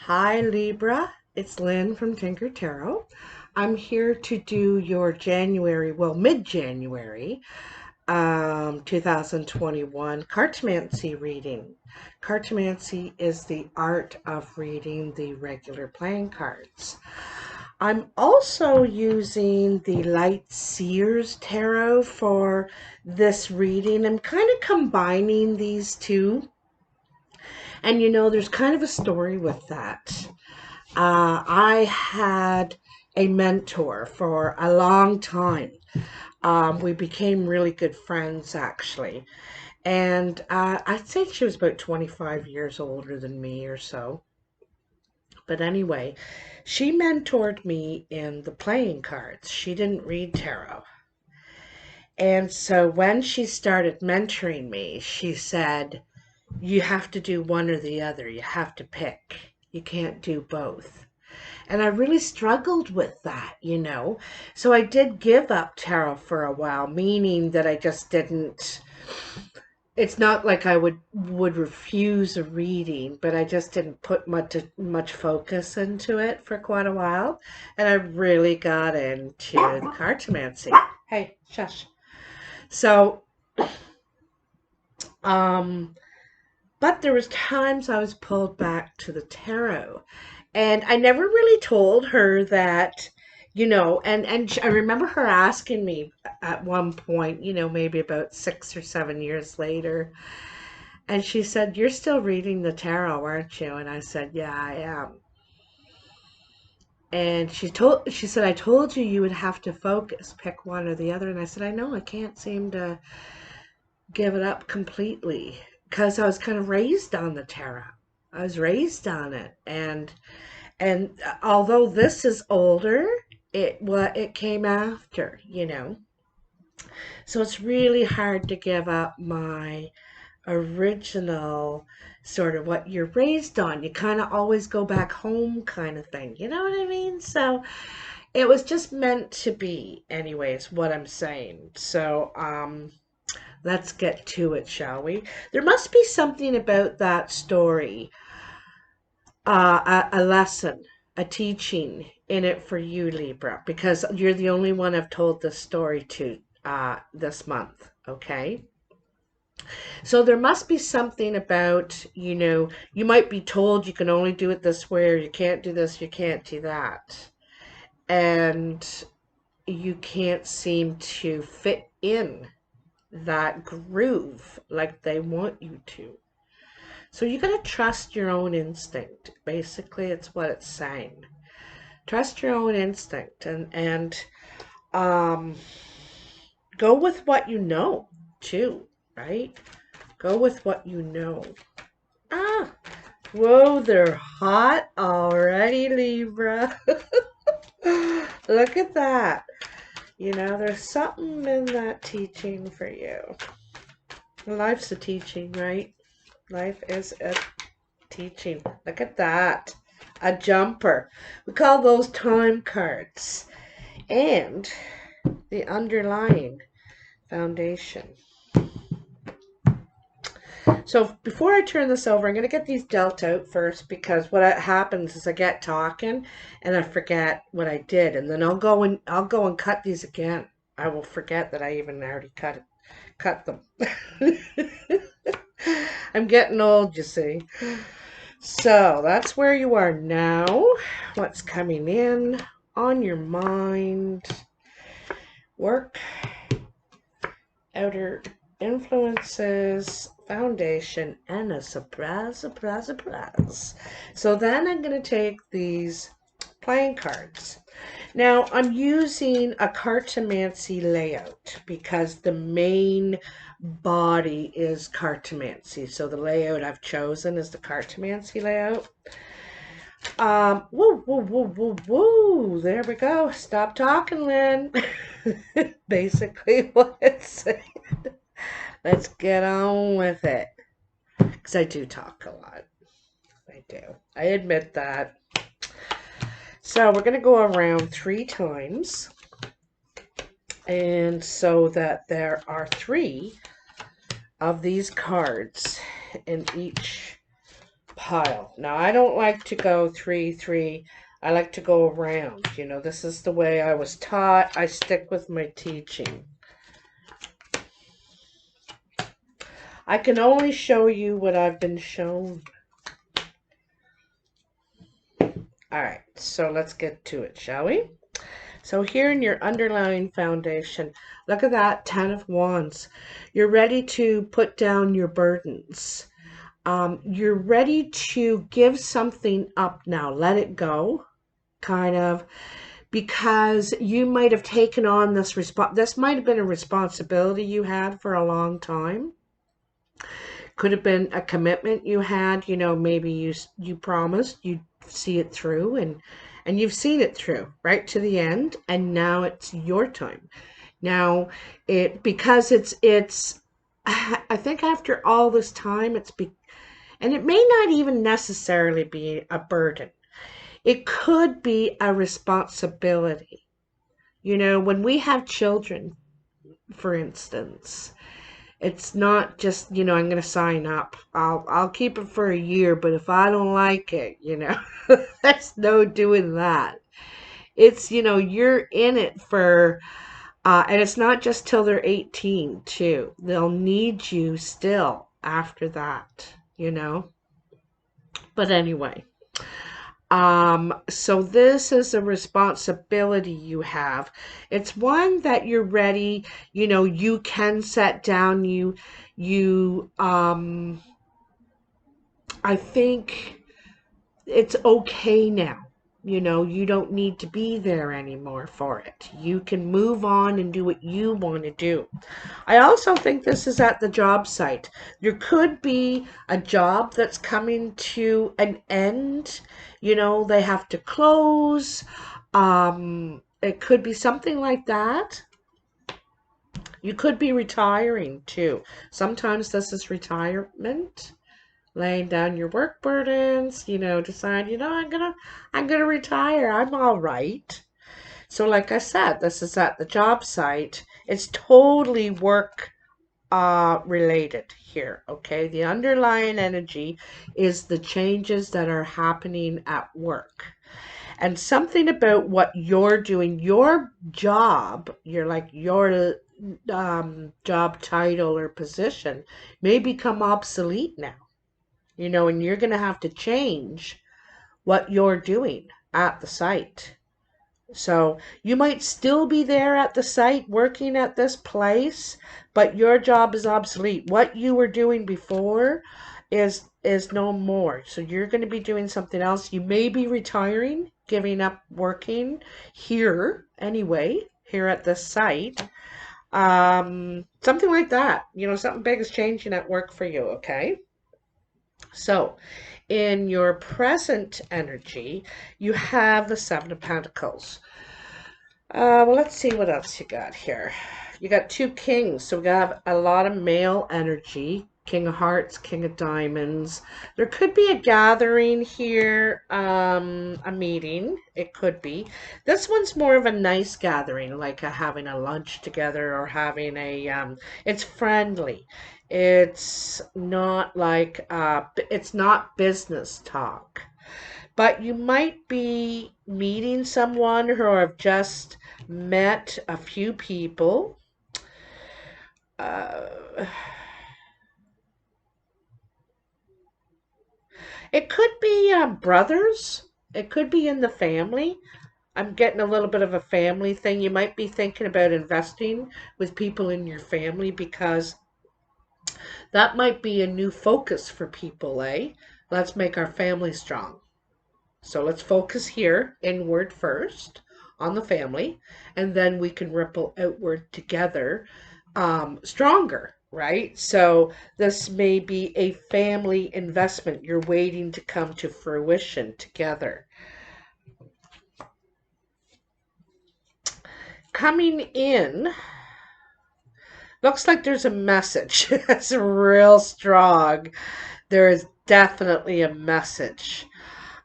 Hi Libra, it's Lynn from Tinker Tarot. I'm here to do your January, well, mid-January, 2021 Cartomancy reading. Cartomancy is the art of reading the regular playing cards. I'm also using the Light Seers Tarot for this reading. I'm kind of combining these two. And there's kind of a story with that. I had a mentor for a long time. We became really good friends, actually. And I'd say she was about 25 years older than me or so. But anyway, she mentored me in the playing cards. She didn't read tarot. And so when she started mentoring me, she said, you have to do one or the other. You have to pick. You can't do both. And I really struggled with that. So I did give up tarot for a while, meaning that I just didn't, it's not like I would refuse a reading, but I just didn't put much focus into it for quite a while. And I really got into the cartomancy. Hey, shush. So, um, but there was times I was pulled back to the tarot. And I never really told her that, I remember her asking me at one point, maybe about 6 or 7 years later, and she said, "You're still reading the tarot, aren't you?" And I said, "Yeah, I am." And she said, "I told you you would have to focus, pick one or the other." And I said, "I know, I can't seem to give it up completely because I was kind of raised on the tarot. I was raised on it, and although this is older, it came after. So it's really hard to give up my original sort of what you're raised on. You kind of always go back home kind of thing. You know what I mean? So it was just meant to be anyway, is what I'm saying. So let's get to it, shall we? There must be something about that story, a lesson, a teaching in it for you, Libra, because you're the only one I've told this story to this month, okay? So there must be something about, you might be told you can only do it this way, or you can't do this, you can't do that. And you can't seem to fit in that groove like they want you to. So you got to trust your own instinct. Basically, it's what it's saying. Trust your own instinct and um, go with what you know too, right? Go with what you know. Ah, whoa, they're hot already, Libra. Look at that. There's something in that teaching for you. Life's a teaching, right? Life is a teaching. Look at that. A jumper. We call those time cards. And the underlying foundation. So before I turn this over, I'm going to get these dealt out first, because what happens is I get talking and I forget what I did, and then I'll go and cut these again. I will forget that I even already cut them. I'm getting old, you see. So that's where you are now. What's coming in on your mind? Work, outer influences, foundation, and a surprise, surprise, surprise. So then I'm going to take these playing cards. Now I'm using a cartomancy layout because the main body is cartomancy. So the layout I've chosen is the cartomancy layout. Woo, woo, woo, woo, woo. There we go. Stop talking, Lynn. Basically what it's saying. Let's get on with it. Because I do talk a lot. I do. I admit that. So we're going to go around 3 times. And so that there are 3 of these cards in each pile. Now, I don't like to go 3, 3. I like to go around. You know, this is the way I was taught. I stick with my teaching. I can only show you what I've been shown. All right, so let's get to it, shall we? So here in your underlying foundation, look at that 10 of Wands. You're ready to put down your burdens. You're ready to give something up now. Let it go, kind of, because you might have taken on this this might have been a responsibility you had for a long time. Could have been a commitment you had, you know, maybe you promised you'd see it through, and you've seen it through right to the end, and now it's your time. Now, because it's I think after all this time, and it may not even necessarily be a burden. It could be a responsibility. You know, when we have children, for instance, it's not just, you know, I'm going to sign up. I'll keep it for a year, but if I don't like it, you know, there's no doing that. It's, you know, you're in it for, and it's not just till they're 18 too. They'll need you still after that, you know. But anyway, so this is a responsibility you have. It's one that you're ready, you know, you can set down, I think it's okay now. You know, you don't need to be there anymore for it. You can move on and do what you want to do. I also think this is at the job site. There could be a job that's coming to an end. You know, they have to close. It could be something like that. You could be retiring too. Sometimes this is retirement, laying down your work burdens, you know, decide, you know, I'm gonna retire. I'm all right. So like I said, this is at the job site. It's totally work related here, okay? The underlying energy is the changes that are happening at work. And something about what you're doing, your job, your job title or position may become obsolete now. You know, and you're going to have to change what you're doing at the site. So you might still be there at the site working at this place, but your job is obsolete. What you were doing before is no more. So you're going to be doing something else. You may be retiring, giving up working here anyway, here at this site. Something like that. You know, something big is changing at work for you, okay? So, in your present energy, you have the Seven of Pentacles. Well, let's see what else you got here. You got two kings, so we have a lot of male energy. King of Hearts, King of Diamonds. There could be a gathering here, a meeting. It could be. This one's more of a nice gathering, like having a lunch together or having it's friendly. It's not like, it's not business talk. But you might be meeting someone who have just met a few people. It could be brothers. It could be in the family. I'm getting a little bit of a family thing. You might be thinking about investing with people in your family because that might be a new focus for people, eh? Let's make our family strong. So let's focus here inward first on the family, and then we can ripple outward together stronger, right? So this may be a family investment you're waiting to come to fruition together. Coming in, looks like there's a message. It's real strong. There is definitely a message.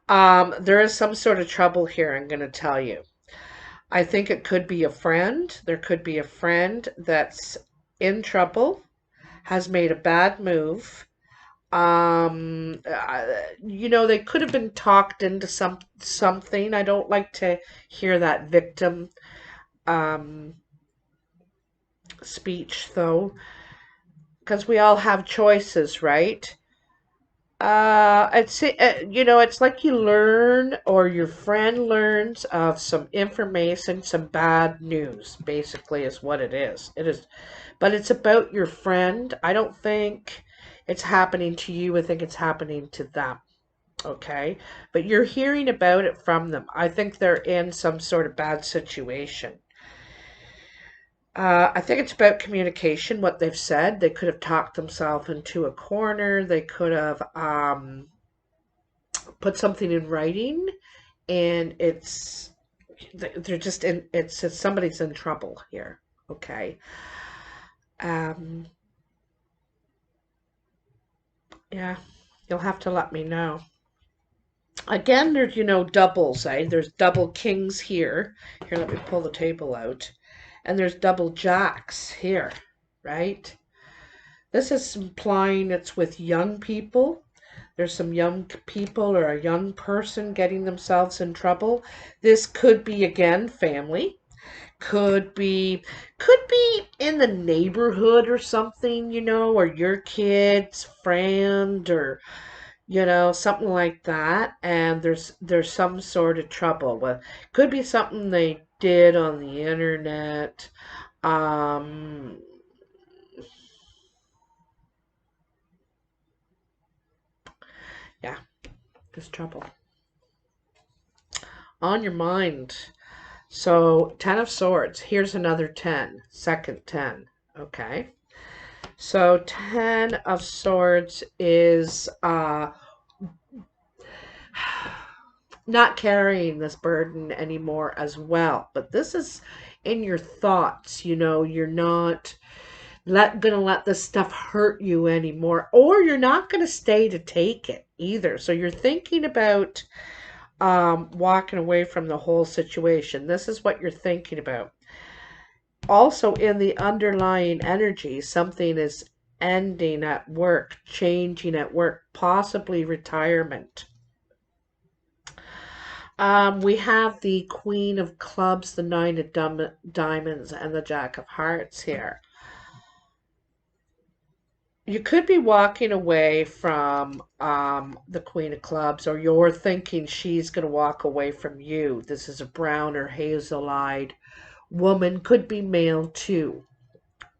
There is some sort of trouble here, I'm going to tell you. I think it could be a friend. There could be a friend that's in trouble, has made a bad move. You know, they could have been talked into something. I don't like to hear that victim um, speech, though, because we all have choices, right? You know, it's like you learn or your friend learns of some information, some bad news, basically, is what it is. It is, but it's about your friend. I don't think it's happening to you. I think it's happening to them. Okay, but you're hearing about it from them. I think they're in some sort of bad situation. I think it's about communication, what they've said. They could have talked themselves into a corner. They could have put something in writing, and they're just in. It's somebody's in trouble here. Okay. Um, yeah, you'll have to let me know. Again, there's, you know, doubles, eh? There's double kings here. Here, let me pull the table out. And there's double jacks here, right? This is implying it's with young people. There's some young people or a young person getting themselves in trouble. This could be, again, family. Could be in the neighborhood or something, you know, or your kid's friend, or you know, something like that, and there's some sort of trouble. Well, could be something they did on the internet. Um, yeah, there's trouble on your mind. So, 10 of Swords. Here's another 10, second 10. Okay. So, 10 of Swords is not carrying this burden anymore as well. But this is in your thoughts, you know, you're not gonna let this stuff hurt you anymore, or you're not gonna stay to take it either. So you're thinking about walking away from the whole situation. This is what you're thinking about. Also, in the underlying energy, something is ending at work, changing at work, possibly retirement. We have the Queen of Clubs, the Nine of Diamonds, and the Jack of Hearts here. You could be walking away from the Queen of Clubs, or you're thinking she's going to walk away from you. This is a brown or hazel-eyed woman, could be male too.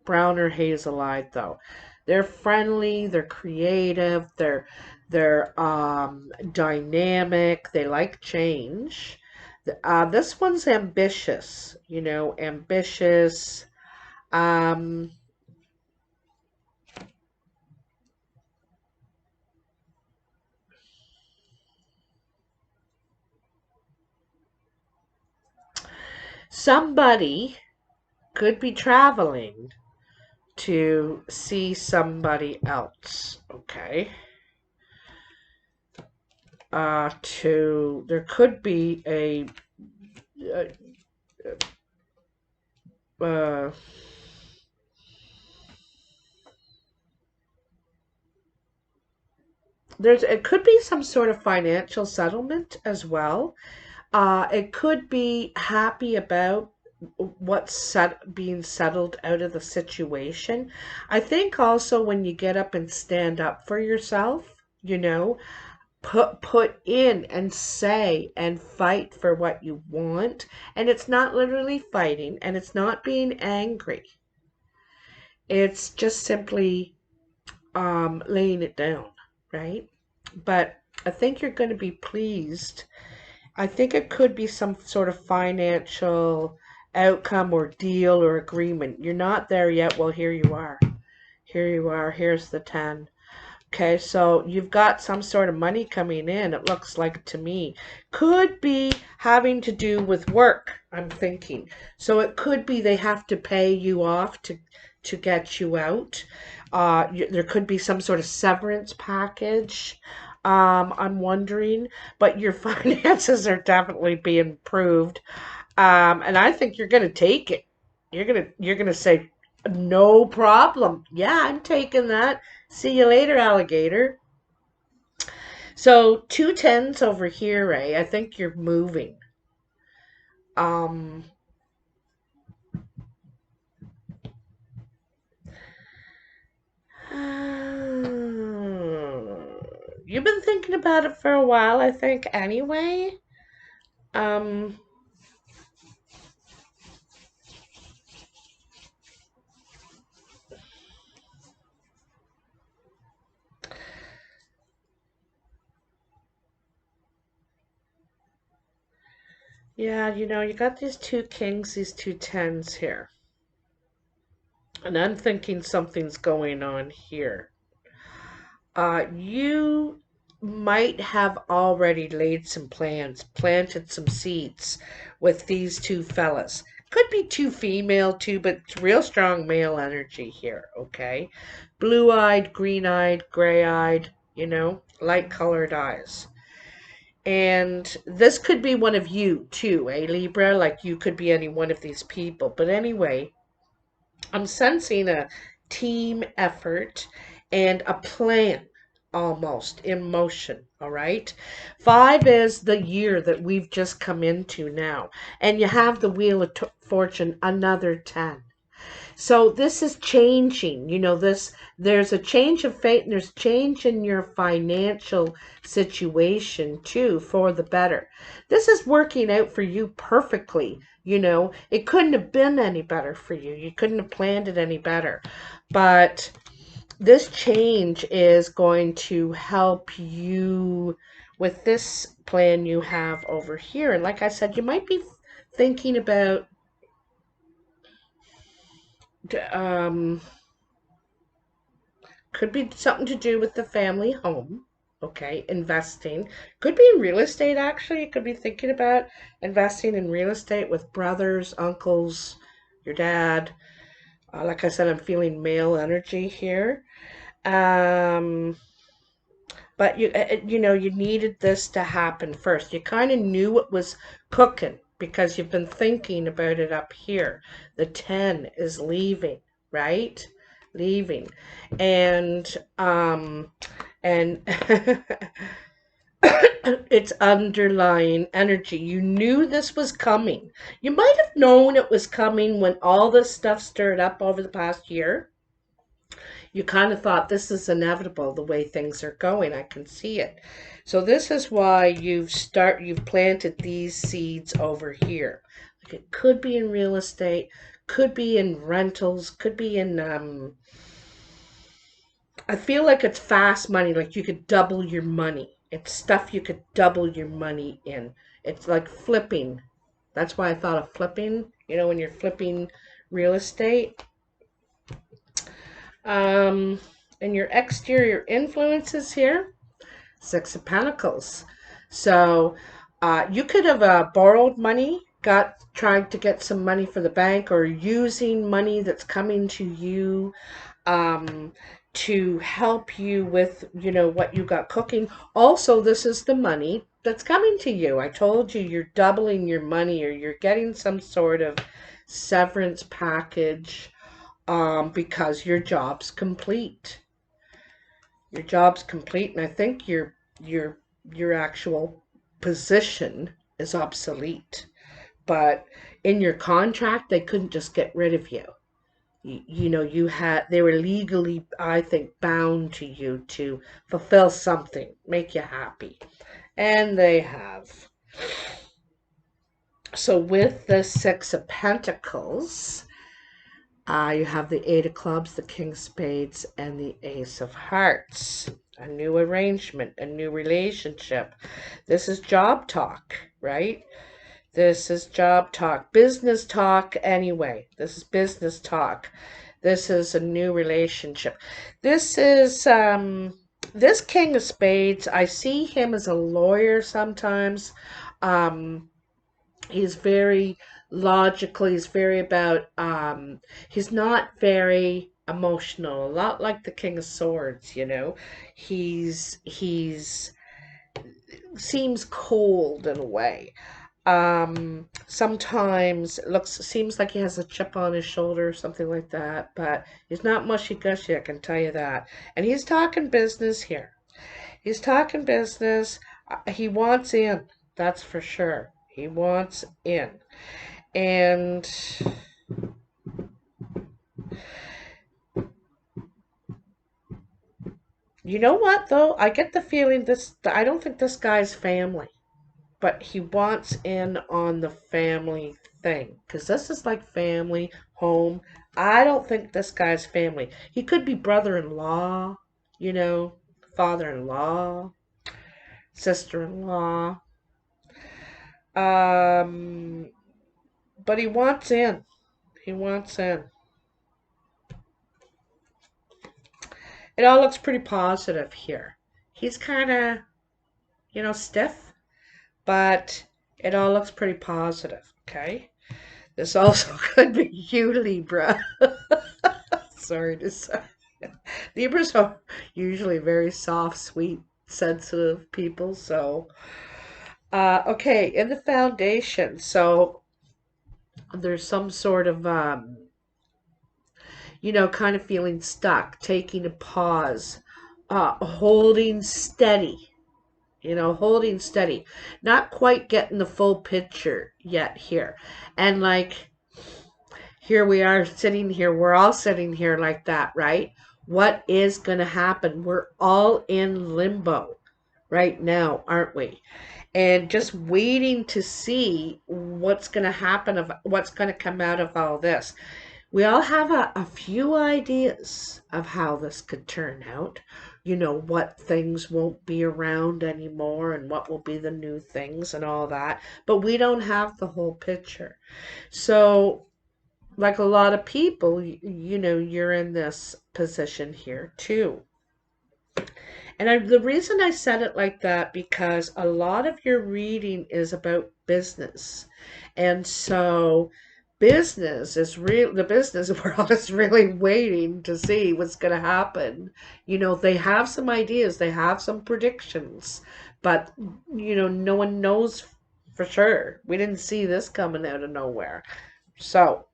Brown or hazel-eyed though. They're friendly, they're creative, they're dynamic, they like change. This one's ambitious, you know, ambitious. Um, Somebody could be traveling to see somebody else, okay? There could be uh, uh, it could be some sort of financial settlement as well. It could be happy about being settled out of the situation. I think also when you get up and stand up for yourself, you know, put in and say and fight for what you want, and it's not literally fighting, and it's not being angry. It's just simply laying it down, right? But I think you're going to be pleased. I think it could be some sort of financial outcome or deal or agreement. You're not there yet. Well, here you are. Here you are. Here's the 10. Okay, so you've got some sort of money coming in, it looks like to me. Could be having to do with work, I'm thinking. So it could be they have to pay you off to get you out. There could be some sort of severance package. I'm wondering, but your finances are definitely being improved. And I think you're gonna take it. You're gonna say, no problem. Yeah, I'm taking that. See you later, alligator. So 2 10s over here, Ray. I think you're moving. Um, you've been thinking about it for a while, I think, anyway. Um, yeah, you got these 2 kings, these 2 10s here. And I'm thinking something's going on here. You might have already laid some plans, planted some seeds with these two fellas. Could be two female too, but it's real strong male energy here, okay? Blue-eyed, green-eyed, gray-eyed, light colored eyes. And this could be one of you too, Libra? Like you could be any one of these people. But anyway, I'm sensing a team effort and a plan almost in motion. All right. 5 is the year that we've just come into now. And you have the Wheel of Fortune, another 10. So this is changing. There's a change of fate and there's change in your financial situation too for the better. This is working out for you perfectly. It couldn't have been any better for you. You couldn't have planned it any better. But this change is going to help you with this plan you have over here. And like I said, you might be thinking about um, could be something to do with the family home. Okay, investing. Could be in real estate, actually. You could be thinking about investing in real estate with brothers, uncles, your dad. Like I said, I'm feeling male energy here. Um, but you needed this to happen first. You kind of knew it was cooking because you've been thinking about it up here. The 10 is leaving, right? Leaving. And it's underlying energy. You knew this was coming. You might have known it was coming when all this stuff stirred up over the past year. You kind of thought this is inevitable the way things are going. I can see it. So this is why you've planted these seeds over here. Like it could be in real estate, could be in rentals, could be in I feel like it's fast money, like you could double your money. It's stuff you could double your money in. It's like flipping. That's why I thought of flipping, when you're flipping real estate. Um, and your exterior influences here, 6 of Pentacles. So you could have borrowed money, tried to get some money for the bank, or using money that's coming to you um, to help you with, what you got cooking. Also, this is the money that's coming to you. I told you you're doubling your money or you're getting some sort of severance package because your job's complete. Your job's complete, and I think your actual position is obsolete. But in your contract, they couldn't just get rid of you. They were legally, I think, bound to you to fulfill something, make you happy. And they have. So with the 6 of Pentacles, you have the 8 of Clubs, the King of Spades, and the Ace of Hearts. A new arrangement, a new relationship. This is job talk, right? This is job talk, business talk anyway. This is business talk. This is a new relationship. This is this King of Spades. I see him as a lawyer sometimes. He's very logical. He's very about he's not very emotional. A lot like the King of Swords, He's seems cold in a way. Sometimes it seems like he has a chip on his shoulder or something like that, but he's not mushy gushy, I can tell you that. And he's talking business here. He's talking business. He wants in. That's for sure. He wants in. And you know what, though? I get the feeling I don't think this guy's family, but he wants in on the family thing. Because this is like family, home. I don't think this guy's family. He could be brother-in-law, you know, father-in-law, sister-in-law. Um, but he wants in. He wants in. It all looks pretty positive here. He's kind of, stiff, but it all looks pretty positive, okay? This also could be you, Libra. Sorry to say. Libras are usually very soft, sweet, sensitive people, so okay, in the foundation, so there's some sort of kind of feeling stuck, taking a pause, holding steady, holding steady, not quite getting the full picture yet here. And like, here we are sitting here, we're all sitting here like that, right? What is going to happen? We're all in limbo right now, aren't we? And just waiting to see what's going to happen, of what's going to come out of all this. We all have a few ideas of how this could turn out. What things won't be around anymore and what will be the new things and all that. But we don't have the whole picture. So, like a lot of people, you're in this position here too. And the reason I said it like that, because a lot of your reading is about business. And so the business world is really waiting to see what's going to happen. They have some ideas, they have some predictions, but, no one knows for sure. We didn't see this coming out of nowhere. So,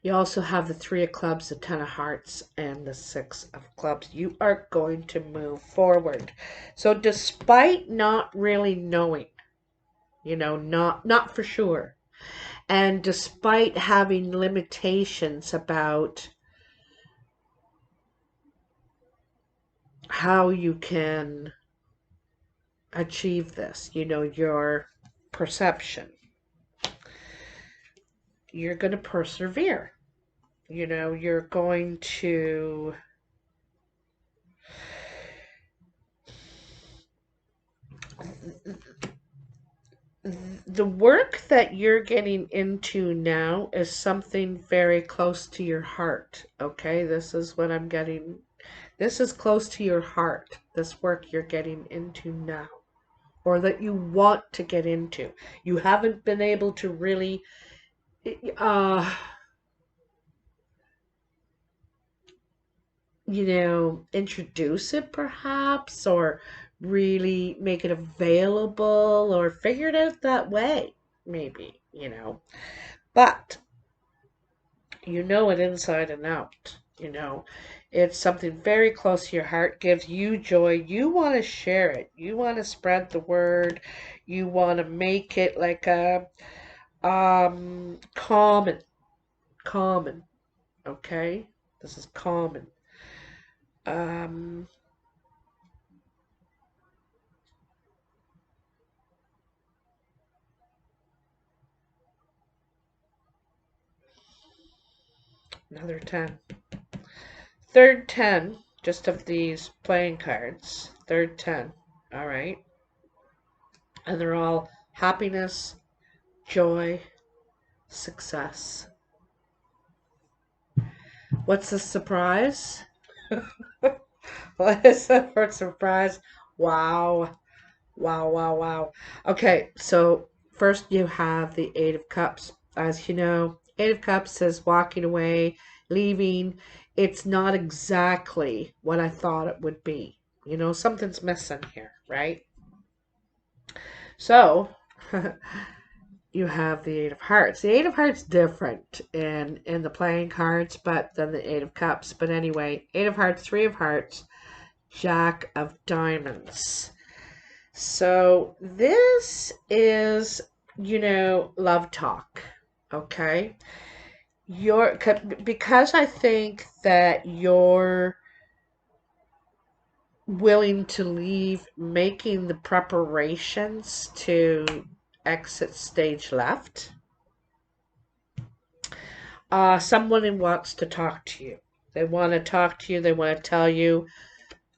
you also have the Three of Clubs, the Ten of Hearts, and the Six of Clubs. You are going to move forward. So despite not really knowing, not for sure, and despite having limitations about how you can achieve this, your perception, you're going to persevere. You're going to the work that you're getting into now is something very close to your heart. Okay, this is what I'm getting. This is close to your heart, this work you're getting into now, or that you want to get into. You haven't been able to really uh, introduce it perhaps, or really make it available, or figure it out that way, maybe, But you know it inside and out, It's something very close to your heart, gives you joy. You want to share it. You want to spread the word. You want to make it like a common, common, okay? This is common. Um, another 10. Third 10, just of these playing cards. Third 10, all right? And they're all happiness, joy, success. What's the surprise? What is it for surprise? Wow. Wow, wow, wow. Okay, so first you have the Eight of Cups. As you know, Eight of Cups says walking away, leaving. It's not exactly what I thought it would be. Something's missing here, right? So, you have the Eight of Hearts. The Eight of Hearts different in the playing cards, but than the Eight of Cups. But anyway, Eight of Hearts, Three of Hearts, Jack of Diamonds. So this is, love talk. Okay. Because I think that you're willing to leave, making the preparations to exit stage left. Someone who wants to talk to you. They want to talk to you. They want to tell you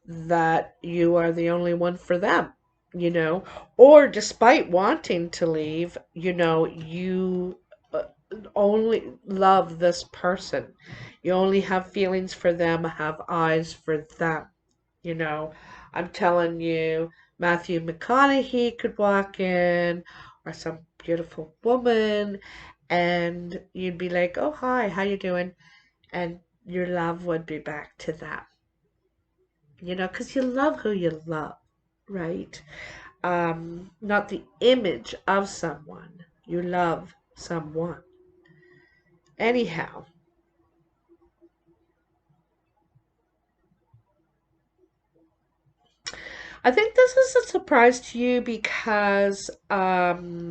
that you are the only one for them, or despite wanting to leave, you only love this person. You only have feelings for them, have eyes for them. You know, I'm telling you, Matthew McConaughey could walk in, or some beautiful woman, and you'd be like, "Oh, hi, how you doing?" And your love would be back to them. Because you love who you love, right? Not the image of someone. You love someone. Anyhow, I think this is a surprise to you because I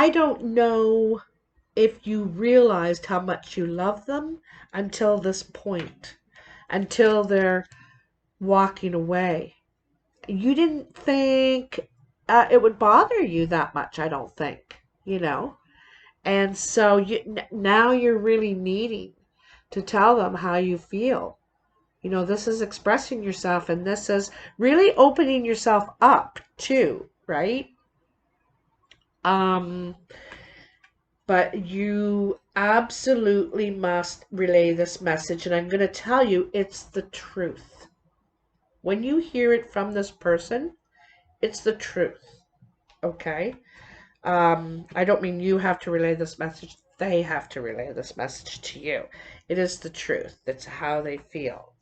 don't know if you realized how much you love them until this point, until they're walking away. You didn't think it would bother you that much, I don't think. And so now you're really needing to tell them how you feel. This is expressing yourself, and this is really opening yourself up too, right? Um, but you absolutely must relay this message, and I'm going to tell you it's the truth. When you hear it from this person, it's the truth, okay? I don't mean you have to relay this message. They have to relay this message to you. It is the truth. It's how they feel.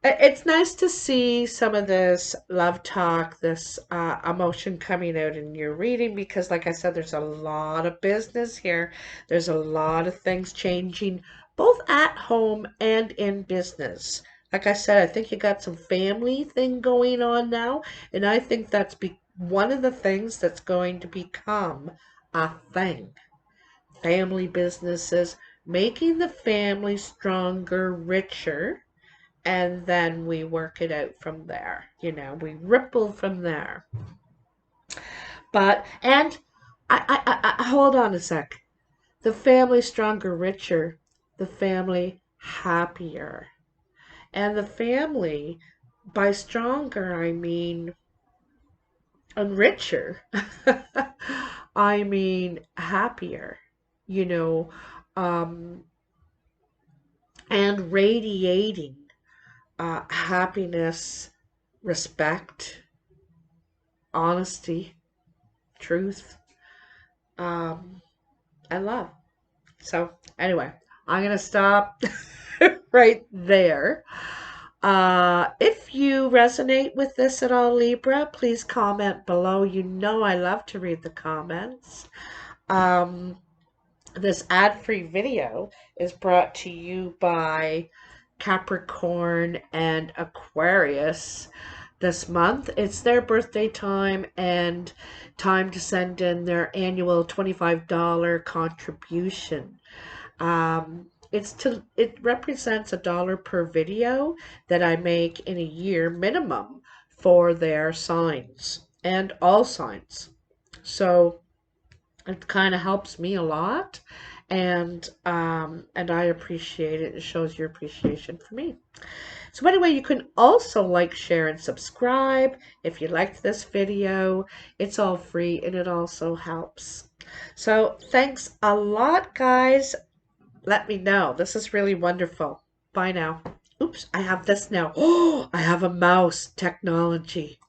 It's nice to see some of this love talk, this emotion coming out in your reading because, like I said, there's a lot of business here. There's a lot of things changing both at home and in business. Like I said, I think you got some family thing going on now, and I think that's one of the things that's going to become a thing. Family businesses, making the family stronger, richer, and then we work it out from there. We ripple from there. And I hold on a sec. The family stronger, richer, the family happier. And the family, by stronger, I mean, and richer, I mean happier, you know, um, and radiating happiness, respect, honesty, truth, um, and love. So, anyway, I'm going to stop right there. If you resonate with this at all, Libra, please comment below. You know I love to read the comments. This ad-free video is brought to you by Capricorn and Aquarius this month. It's their birthday time and time to send in their annual $25 contribution. It represents $1 per video that I make in a year minimum for their signs and all signs. So it kind of helps me a lot, and I appreciate it. It shows your appreciation for me. So anyway, you can also like, share, and subscribe if you liked this video. It's all free and it also helps. So thanks a lot, guys. Let me know. This is really wonderful. Bye now. Oops, I have this now. Oh, I have a mouse technology.